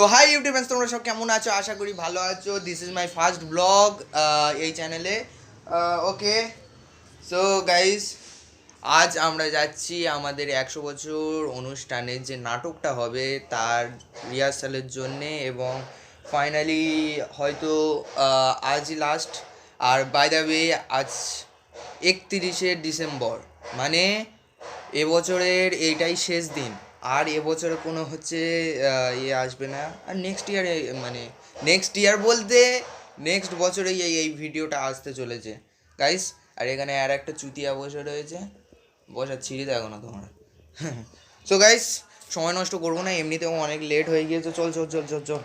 তো high YouTube friends, তোমরা সব কেমন আছো? আশা করি ভালো আছো। This is my first blog এই চ্যানেলে। ওকে, সো গাইস, আজ আমরা যাচ্ছি আমাদের 100 বছর অনুষ্ঠানে যে নাটকটা হবে তার রিহার্সালের জন্যে, এবং ফাইনালি হয়তো আজই লাস্ট। আর বাই দ্য ওয়ে, আজ 31শে ডিসেম্বর, মানে এবছরের এইটাই শেষ দিন। আর এবছরে কোনো ইয়ে আসবে না। আর নেক্সট ইয়ারে, মানে নেক্সট ইয়ার বলতে নেক্সট বছরেই এই ভিডিওটা আসতে চলেছে গাইস। আর এখানে আর একটা চুতিয়া বসে রয়েছে, বসার ছিঁড়ি দেখো না তোমরা। সো গাইস, সময় নষ্ট করবো না, এমনিতেও অনেক লেট হয়ে গিয়েছে। চল চল চল চল চল,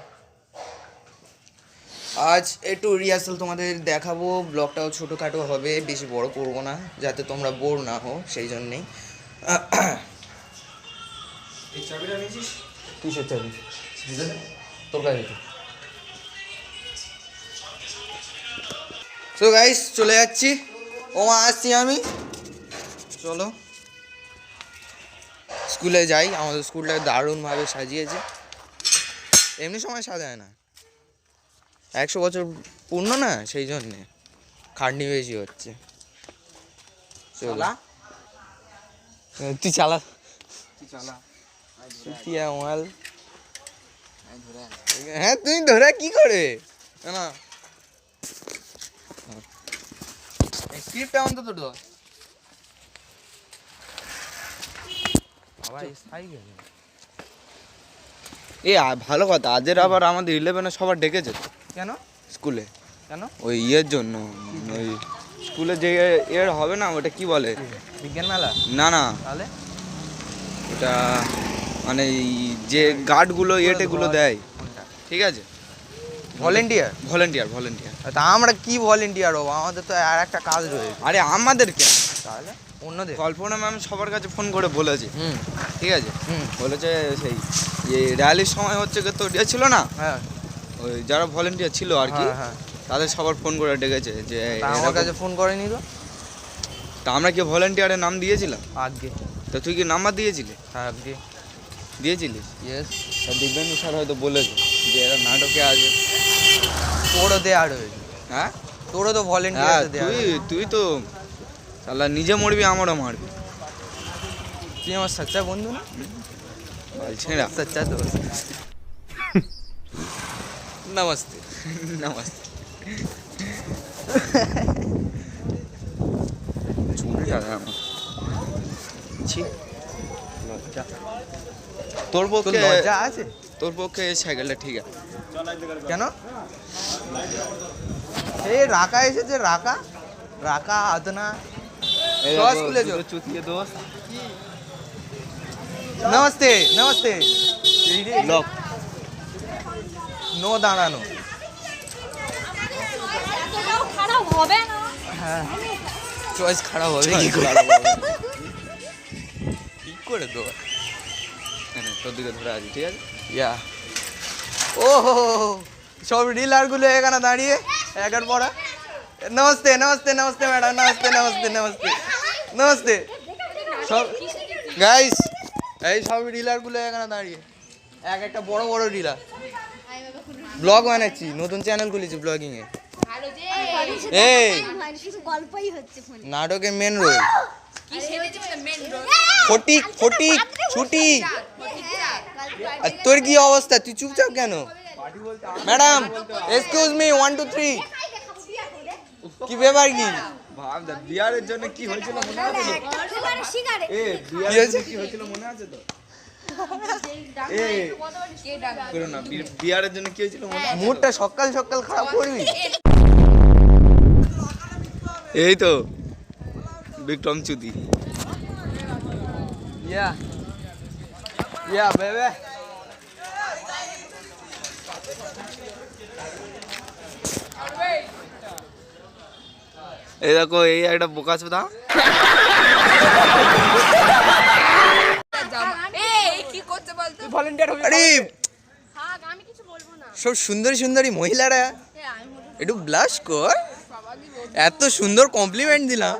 আজ একটু রিহার্সাল তোমাদের দেখাবো। ব্লগটাও ছোটোখাটো হবে, বেশি বড় করবো না, যাতে তোমরা বোর না হও, সেই জন্যেই। কিসের চাবি? তোর কাছে। সো গাইস, চলে যাচ্ছি। আসছি আমি। চলো স্কুলে যাই। আমাদের স্কুলটা দারুণভাবে সাজিয়েছে, এমনি সময় সাজায় না, 100 বছর পূর্ণ না, সেই জন্যে খাটনি বেশি হচ্ছে। চলা, তুই চালা, মাল। হ্যাঁ, তুই ধরে কি করে না? স্ক্রিপ্ট এমন তো তোর ভালো কথা। আজের আবার আমাদের 11-এ সবার ডেকেছে। কেন স্কুলে? কেন? ওই ইয়ের জন্য, ওই স্কুলে যে এর হবে না, ওটা কি বলে? বিজ্ঞান মেলা? না না, তাহলে ওটা মানে যে গার্ডগুলো এটেগুলো দেয়, ঠিক আছে, ভলেন্টিয়ার। Volunteer volunteer. তা আমরা কি ভলেন্টিয়ার হবো? আমাদের তো আর একটা কাজ রয়েছে। আরে আমাদের কেন, তাহলে অন্যদের। কল্পনা ম্যাম সবার কাছে ফোন করে বলেছে, ঠিক আছে, বলেছে সেই র্যালির সময় তো ইয়ে ছিল না, হ্যাঁ, ওই যারা ভলেন্টিয়ার ছিল আর কি, হ্যাঁ, তাদের সবার ফোন করে ডেকেছে যে আমার কাছে ফোন করেনি তো। তা আমরা কি ভলেন্টিয়ারের নাম দিয়েছিলাম আগে তা তুই কি নাম্বার দিয়েছিলি? হ্যাঁ, আগে দিয়েছিলিস? ইয়েস। তা দিব্যেন্দু স্যার হয়তো বলেছে যে এরা নাটকে আছে। তোরও দেয়া রয়েছে। হ্যাঁ, তোরও তো ভলেন্টিয়ার দেয়া। তুই তো শালা নিজে মরবি, আমারও মারবি। তুই আমার সচ্চা বন্ধু না? ছেঁড়া সচ্চা দোস্ত। নমস্তে। নমস্তে। চুলটা আমার ছি, লজ্জা। তোর পক্ষে লজ্জা আছে? তোর পক্ষে এই সাইকেলটা ঠিক আছে? কেন? এই রাকা এসেছে, রাকা রাকা আদনা। স্কুলে যাও। চুতিয়ে দোস্ত। নমস্তে নমস্তে। লক নো দাঁড়ানো। খারাপ হবে না। হ্যাঁ, চয়েস খারাপ হবে কি করে তো? তোর দিকে ধরে আছি, ঠিক আছে? ইয়া, ও সব রিলারগুলো এখানে দাঁড়িয়ে একের পড়া। নমস্তে নমস্তে নমস্তে ম্যাডাম, নমস্তে নমস্তে নমস্তে নমস্তে। সব গাইস, এই সব রিলারগুলো এখানে দাঁড়িয়ে, এক একটা বড় বড় রিলার। ব্লগ বানাচ্ছি, নতুন চ্যানেল খুলেছি ব্লগিং এ। এই গল্পই হচ্ছে ফোনে। নাটকের মেন রোল কি সেজেছে মানে মেন রোল? ফটিক, ফটিক ছুটি। আর তোর কি অবস্থা? তুই চুপচাপ কেন? Madam, excuse me, 1 2 3। কি ব্যাপার কি? ভাব দা, বিয়ারের জন্য কি হয়েছিল মনে আছে তো? এ বিয়ারের জন্য কি হয়েছিল মনে আছে তো? এ করো না, বিয়ারের জন্য কি হয়েছিল মনে আছে? মুডটা সকাল সকাল খারাপ করবি? এই তো বিক্রম চুদি। ইয়া ইয়া বেবে। এই দেখো, এই একটা বোকা চোদা। আরে আমি কিছু বলবো না। সব সুন্দরী সুন্দরী মহিলারা একটু ব্লাশ কর। এত সুন্দর কমপ্লিমেন্ট দিলাম।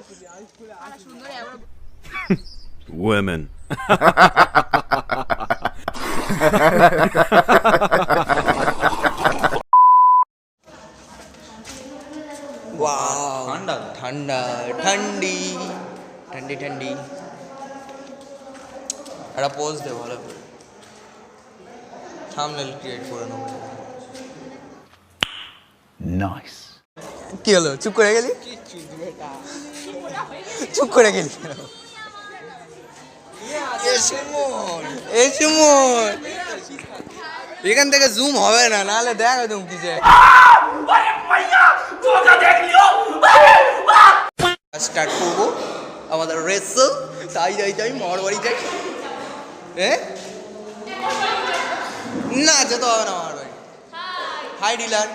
Women. ওয়াও ঠান্ডা ঠান্ডা ঠান্ডি ঠান্ডি ঠান্ডি একটা পোজ দে ভালো করে থাম্বনেল ক্রিয়েট করে নেবো Nice. কি হলো চুপ করে গেলি চুপ করে গেলি এ সুমন এখান থেকে জুম হবে না নাহলে দেখ তুমি কিসে স্টার্ট করবো আমাদের রেসেল তাই যাই যাই মামার বাড়ি যাই না যেতে হবে না মামার বাড়ি hi dealer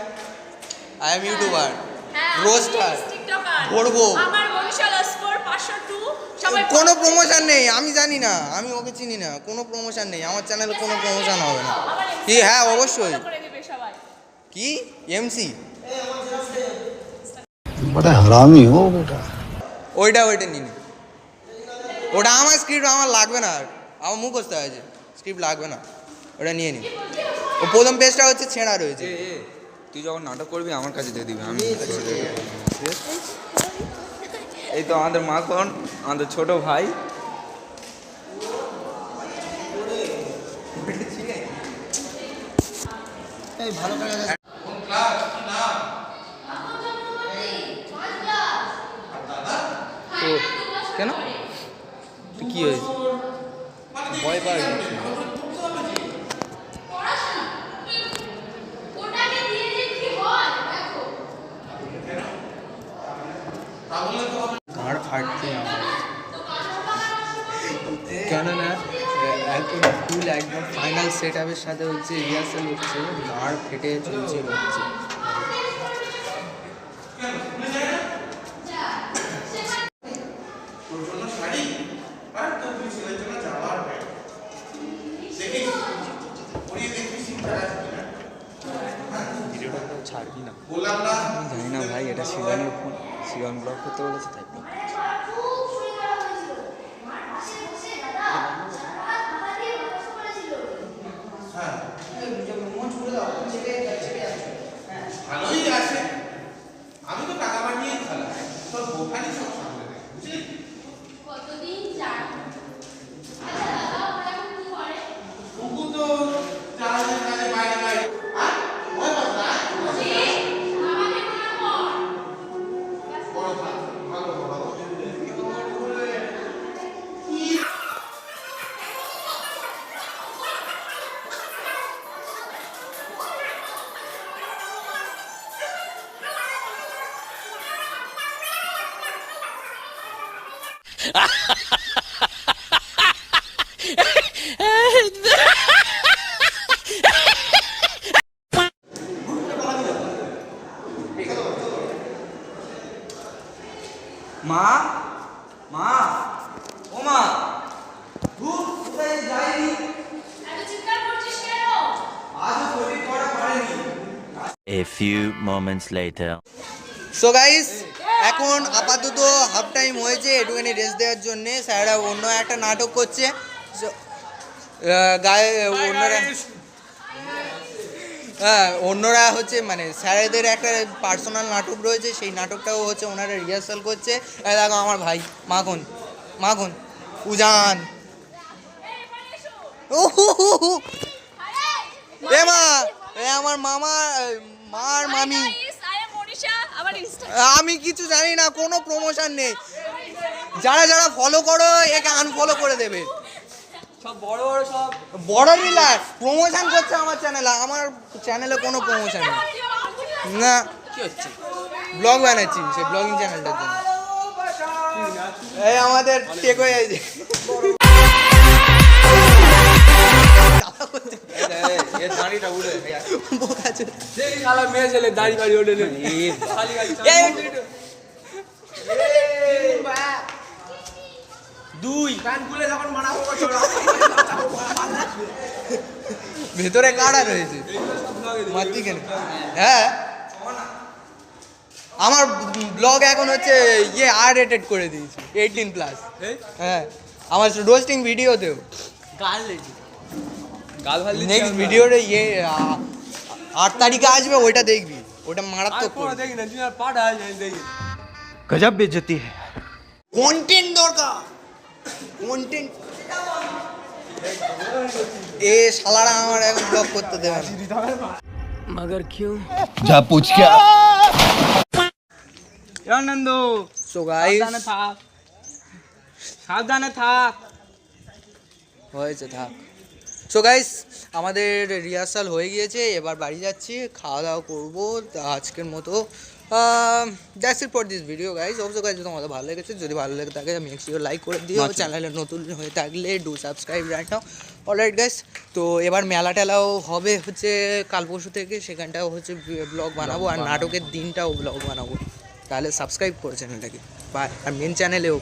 I am YouTuber roaster করবো কোনো প্রমোশন নেই আমি জানি না আমি ওকে চিনি না কোনো প্রমোশন নেই আমার চ্যানেলে কোনো প্রমোশন হবে না কি হ্যাঁ অবশ্যই কি এমসি बड़ा हरामी हो बेटा। ওইটা নিন ওটা আমার স্ক্রিপ্ট আমার লাগবে না আর আমার মুখস্থ হয়েছে স্ক্রিপ্ট লাগবে না ওটা নিয়ে নিন ও প্রথম পেজটা হচ্ছে ছেঁড়া রয়েছে তুই যখন নাটক করবি আমার কাছে দিয়ে দিবি আমি এই তো আমাদের মাখন আমাদের ছোট ভাই ভালো করে কেন কি হয়েছে ভয় পাওয়ার কিছু নেই। ঘাড় ফাটছে আমার কেননা এখন ফুল একদম ফাইনাল সেট আপের সাথে হচ্ছে রিহার্সাল হচ্ছে ঘাড় ফেটে চলছে হচ্ছে ছাড়বি না আমি জানি না ভাই এটা শিবানের ফোন শিবান ব্লক করতে বলেছে তাই block করছে। ভালোই আছে আমি তো টাকা পাঠিয়ে খেলা তোর বোখানি সব সামনে দেয় বুঝলি কতদিন যান কুকু তো 4 দিন আগে বাইরে বাইরে আর ওই বাবা জি আমাকে কোনো ভালো ভালো মা মা ও মা ধুর কোথায় যাইনি আজও শরীর করা পারেনি A few moments later. So guys এখন আপাতত হাফ টাইম হয়েছে একটুখানি রেস্ট দেওয়ার জন্যে স্যাররা অন্য একটা নাটক করছে গায়ে অন্যরা হ্যাঁ অন্যরা হচ্ছে মানে স্যারেদের একটা পার্সোনাল নাটক রয়েছে সেই নাটকটাও হচ্ছে ওনারা রিহার্সাল করছে দেখো আমার ভাই মাখন মাখন উজান এ মা এ আমার মামা মার মামি আমি কিছু জানি না কোনো প্রমোশন নেই যারা যারা ফলো করো একে আনফলো করে দেবে সব বড় বড় সব বড় রিলার প্রমোশন করছে আমার চ্যানেলে কোনো প্রমোশন নেই না কি হচ্ছে ব্লগ বানাচ্ছি সেই ব্লগিং চ্যানেলটার জন্য এই আমাদের টেক হয়ে যাচ্ছে এর দাড়িটা উড়ে বোকাচোদ। সেই শালা মেয়ে ছেলে দাড়ি বাড়ি ওঠে নে খালি গাড়ি দুই কান খুলে যখন বানাবো ভেতরে কাটা রয়েছে মাতৃ কেন হ্যাঁ আমার ব্লগ এখন হচ্ছে ইয়ে আর রেটেড করে দিয়েছি 18+। হ্যাঁ আমার রোস্টিং ভিডিওতেও গাল ফাল নেক্সট ভিডিওতে 8 তারিখে আসবে, ওইটা দেখবি, ওটা মারাত্মক দেখি না তুই আর পাঠা দেখি गजब बेइज्जती है কন্টেন্ট দরকার, কন্টেন্ট। এ শালারা আমার এখন ব্লগ করতে দেবে না। जा पूछ क्या নন্দু সো গাইস থাক সাবধানে থাক হয়েছে, থাক। সো গাইস আমাদের রিহার্সাল হয়ে গিয়েছে, এবার বাড়ি যাচ্ছি, খাওয়া দাওয়া করবো। তা আজকের মতো that's it for this video guys. অবশ্যই গাইস যদি তোমাদের ভালো লেগেছে, যদি ভালো লেগে থাকে মেক শিওর লাইক করে দিও, চ্যানেলে নতুন হয়ে থাকলে do subscribe right now. Alright guys, তো এবার মেলা টেলাও হবে হচ্ছে কাল পরশু থেকে, সেখানটাও হচ্ছে ব্লগ বানাবো, আর নাটকের দিনটাও ব্লগ বানাবো। তাহলে সাবস্ক্রাইব করে চ্যানেলটাকে, আর মেন চ্যানেলেও